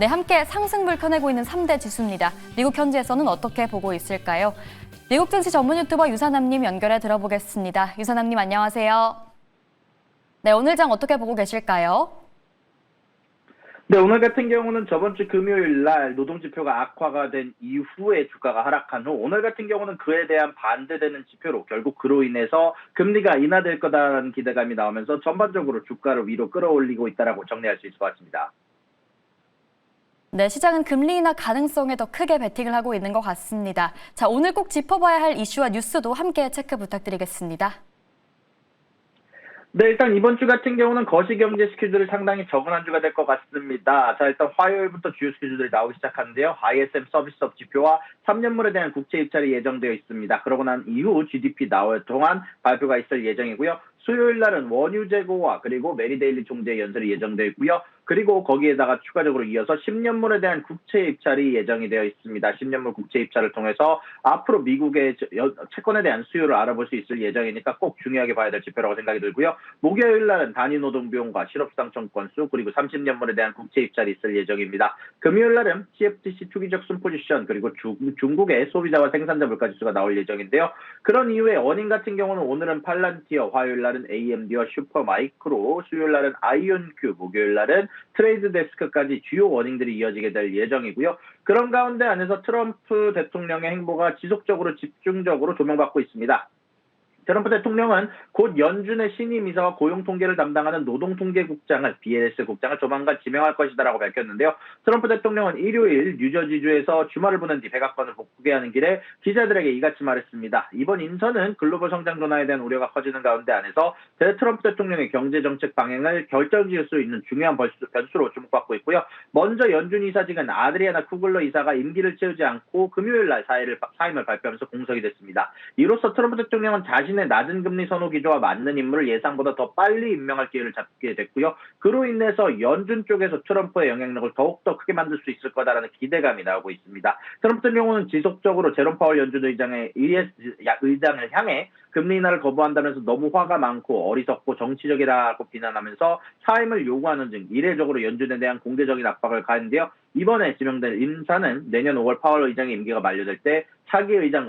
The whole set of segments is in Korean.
네, 함께 상승을 켜내고 있는 3대 지수입니다. 미국 현지에서는 어떻게 보고 있을까요? 미국 증시 전문 유튜버 유사남님 연결해 들어보겠습니다. 유사남님 안녕하세요. 네, 오늘 장 어떻게 보고 계실까요? 네, 오늘 같은 경우는 저번 주 금요일 날 노동지표가 악화가 된 이후에 주가가 하락한 후 오늘 같은 경우는 그에 대한 반대되는 지표로 결국 그로 인해서 금리가 인하될 거다라는 기대감이 나오면서 전반적으로 주가를 위로 끌어올리고 있다라고 정리할 수 있을 것 같습니다. 네, 시장은 금리 인하 가능성에 더 크게 베팅을 하고 있는 것 같습니다. 자, 오늘 꼭 짚어봐야 할 이슈와 뉴스도 함께 체크 부탁드리겠습니다. 네, 일단 이번 주 같은 경우는 거시경제 스케줄이 상당히 적은 한 주가 될 것 같습니다. 자, 일단 화요일부터 주요 스케줄들이 나오기 시작하는데요. ISM 서비스업 지표와 3년물에 대한 국채 입찰이 예정되어 있습니다. 그러고 난 이후 GDP 나올 동안 발표가 있을 예정이고요. 수요일 날은 원유 재고와 그리고 메리데일리 총재 연설이 예정되어 있고요. 그리고 거기에다가 추가적으로 이어서 10년물에 대한 국채 입찰이 예정이 되어 있습니다. 10년물 국채 입찰을 통해서 앞으로 미국의 채권에 대한 수요를 알아볼 수 있을 예정이니까 꼭 중요하게 봐야 될 지표라고 생각이 들고요. 목요일 날은 단위 노동비용과 실업상청 건수 그리고 30년물에 대한 국채 입찰이 있을 예정입니다. 금요일 날은 CFTC 투기적 순포지션 그리고 중국의 소비자와 생산자 물가지수가 나올 예정인데요. 그런 이후에 어닝 같은 경우는 오늘은 팔란티어, 화요일 날은 AMD와 슈퍼마이크로, 수요일 날은 아이온큐, 목요일 날은 트레이드 데스크까지 주요 워닝들이 이어지게 될 예정이고요. 그런 가운데 안에서 트럼프 대통령의 행보가 지속적으로 집중적으로 조명받고 있습니다. 트럼프 대통령은 곧 연준의 신임 이사와 고용 통계를 담당하는 노동통계국장을 BLS 국장을 조만간 지명할 것이다라고 밝혔는데요. 트럼프 대통령은 일요일 뉴저지주에서 주말을 보낸 뒤 백악관을 복귀하는 길에 기자들에게 이같이 말했습니다. 이번 인선은 글로벌 성장 둔화에 대한 우려가 커지는 가운데 안에서 트럼프 대통령의 경제정책 방향을 결정지을 수 있는 중요한 변수로 주목받고 있고요. 먼저 연준 이사직은 아드리아나 쿠글러 이사가 임기를 채우지 않고 금요일 날 사임을 발표하면서 공석이 됐습니다. 이로써 트럼프 대통령은 자신의 낮은 금리 선호 기조와 맞는 인물을 예상보다 더 빨리 임명할 기회를 잡게 됐고요. 그로 인해서 연준 쪽에서 트럼프의 영향력을 더욱더 크게 만들 수 있을 거다라는 기대감이 나오고 있습니다. 트럼프 같은 경우는 지속적으로 제롬 파월 연준 의장을 향해 금리 인하를 거부한다면서 너무 화가 많고 어리석고 정치적이라고 비난하면서 사임을 요구하는 등 이례적으로 연준에 대한 공개적인 압박을 가했는데요. 이번에 지명된 인사는 내년 5월 파월 의장의 임기가 만료될 때 차기 의장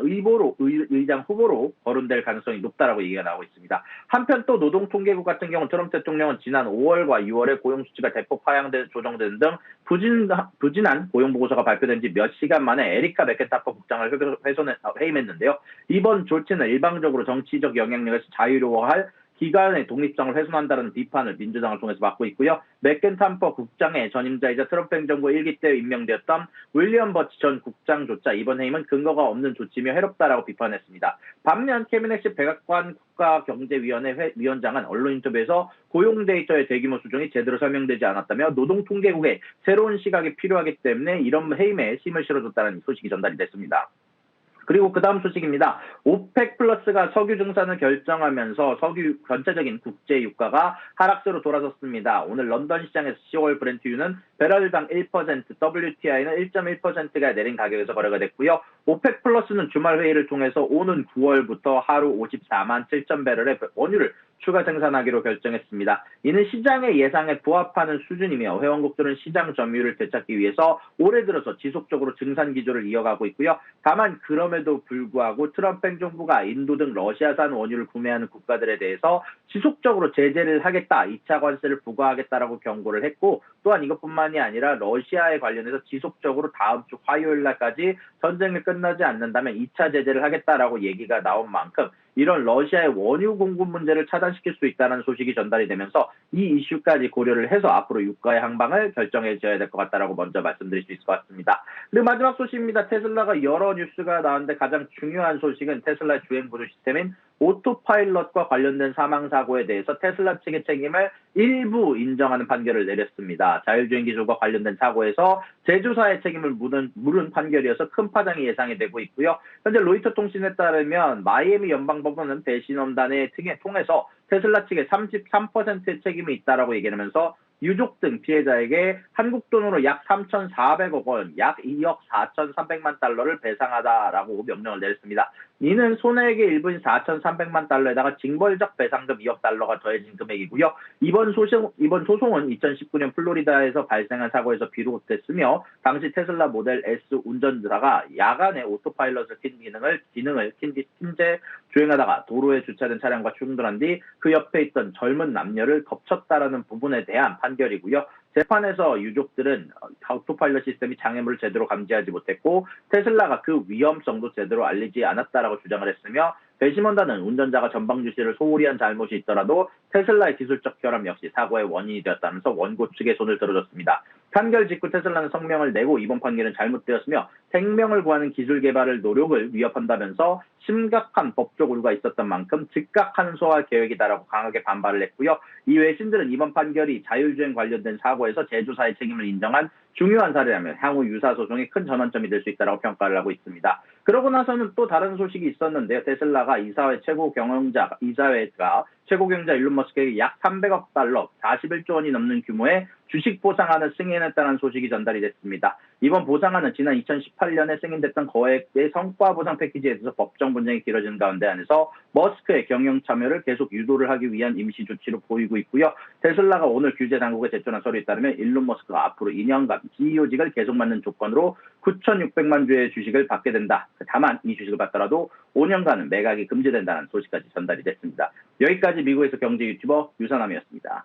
후보로 거론될 가능성이 높다라고 얘기가 나오고 있습니다. 한편 또 노동통계국 같은 경우 트럼프 대통령은 지난 5월과 6월에 고용 수치가 대폭 조정되는 등 부진한 고용 보고서가 발표된 지 몇 시간 만에 에리카 맥켄타퍼 국장을 해임했는데요. 이번 조치는 일방적으로 정치적 영향력에서 자유로워할 기관의 독립성을 훼손한다는 비판을 민주당을 통해서 받고 있고요. 맥켄타퍼 국장의 전임자이자 트럼프 행정부 1기 때 임명되었던 윌리엄 버치 전 국장조차 이번 해임은 근거가 없는 조치며 해롭다라고 비판했습니다. 반면 케빈 핵시 백악관 국가경제위원회 위원장은 언론 인터뷰에서 고용 데이터의 대규모 수정이 제대로 설명되지 않았다며 노동통계국의 새로운 시각이 필요하기 때문에 이런 해임에 힘을 실어줬다는 소식이 전달이 됐습니다. 그리고 그 다음 소식입니다. 오펙 플러스가 석유 증산을 결정하면서 석유 전체적인 국제 유가가 하락세로 돌아섰습니다. 오늘 런던 시장에서 10월 브렌트유는 배럴당 1%, WTI는 1.1%가 내린 가격에서 거래가 됐고요. 오펙 플러스는 주말 회의를 통해서 오는 9월부터 하루 54만 7천 배럴의 원유를 추가 생산하기로 결정했습니다. 이는 시장의 예상에 부합하는 수준이며 회원국들은 시장 점유율을 되찾기 위해서 올해 들어서 지속적으로 증산 기조를 이어가고 있고요. 다만 그럼에도 불구하고 트럼프 행정부가 인도 등 러시아산 원유를 구매하는 국가들에 대해서 지속적으로 제재를 하겠다, 2차 관세를 부과하겠다라고 경고를 했고 또한 이것뿐만이 아니라 러시아에 관련해서 지속적으로 다음 주 화요일 날까지 전쟁이 끝나지 않는다면 2차 제재를 하겠다라고 얘기가 나온 만큼 이런 러시아의 원유 공급 문제를 차단시킬 수 있다는 소식이 전달이 되면서 이 이슈까지 고려를 해서 앞으로 유가의 항방을 결정해줘야 될 것 같다라고 먼저 말씀드릴 수 있을 것 같습니다. 그리고 마지막 소식입니다. 테슬라가 여러 뉴스가 나왔는데 가장 중요한 소식은 테슬라의 주행 보조 시스템인 오토파일럿과 관련된 사망사고에 대해서 테슬라 측의 책임을 일부 인정하는 판결을 내렸습니다. 자율주행 기술과 관련된 사고에서 제조사의 책임을 물은 판결이어서 큰 파장이 예상이 되고 있고요. 현재 로이터 통신에 따르면 마이애미 연방법원은 배신원단의 통해서 테슬라 측에 33%의 책임이 있다라고 얘기하면서 유족 등 피해자에게 한국 돈으로 약 3,400억 원, 약 2억 4,300만 달러를 배상하다라고 명령을 내렸습니다. 이는 손해액의 일부인 4,300만 달러에다가 징벌적 배상금 2억 달러가 더해진 금액이고요. 이번 소송은 2019년 플로리다에서 발생한 사고에서 비롯됐으며 당시 테슬라 모델 S 운전자가 야간에 오토파일럿을 킨 기능을 킨 채 주행하다가 도로에 주차된 차량과 충돌한 뒤 그 옆에 있던 젊은 남녀를 덮쳤다라는 부분에 대한 판결이고요. 재판에서 유족들은 오토파일럿 시스템이 장애물을 제대로 감지하지 못했고 테슬라가 그 위험성도 제대로 알리지 않았다라고 주장을 했으며 배심원단은 운전자가 전방 주시를 소홀히 한 잘못이 있더라도 테슬라의 기술적 결함 역시 사고의 원인이 되었다면서 원고 측에 손을 들어줬습니다. 판결 직후 테슬라는 성명을 내고 이번 판결은 잘못되었으며 생명을 구하는 기술 개발을 노력을 위협한다면서 심각한 법적 오류가 있었던 만큼 즉각 한소화 계획이다라고 강하게 반발을 했고요. 이외 신들은 이번 판결이 자율주행 관련된 사고에서 제조사의 책임을 인정한 중요한 사례라면 향후 유사 소송에 큰 전환점이 될 수 있다고 평가를 하고 있습니다. 그러고 나서는 또 다른 소식이 있었는데요. 테슬라가 이사회가 최고 경영자 일론 머스크에게 약 300억 달러, 41조 원이 넘는 규모의 주식 보상안을 승인했다는 소식이 전달이 됐습니다. 이번 보상안은 지난 2018년에 승인됐던 거액의 성과 보상 패키지에 대해서 법정 분쟁이 길어지는 가운데 안에서 머스크의 경영 참여를 계속 유도를 하기 위한 임시 조치로 보이고 있고요. 테슬라가 오늘 규제 당국에 제출한 서류에 따르면 일론 머스크가 앞으로 2년간 CEO직을 계속 맡는 조건으로 9,600만 주의 주식을 받게 된다. 다만 이 주식을 받더라도 5년간은 매각이 금지된다는 소식까지 전달이 됐습니다. 여기까지 미국에서 경제 유튜버 유선남이었습니다.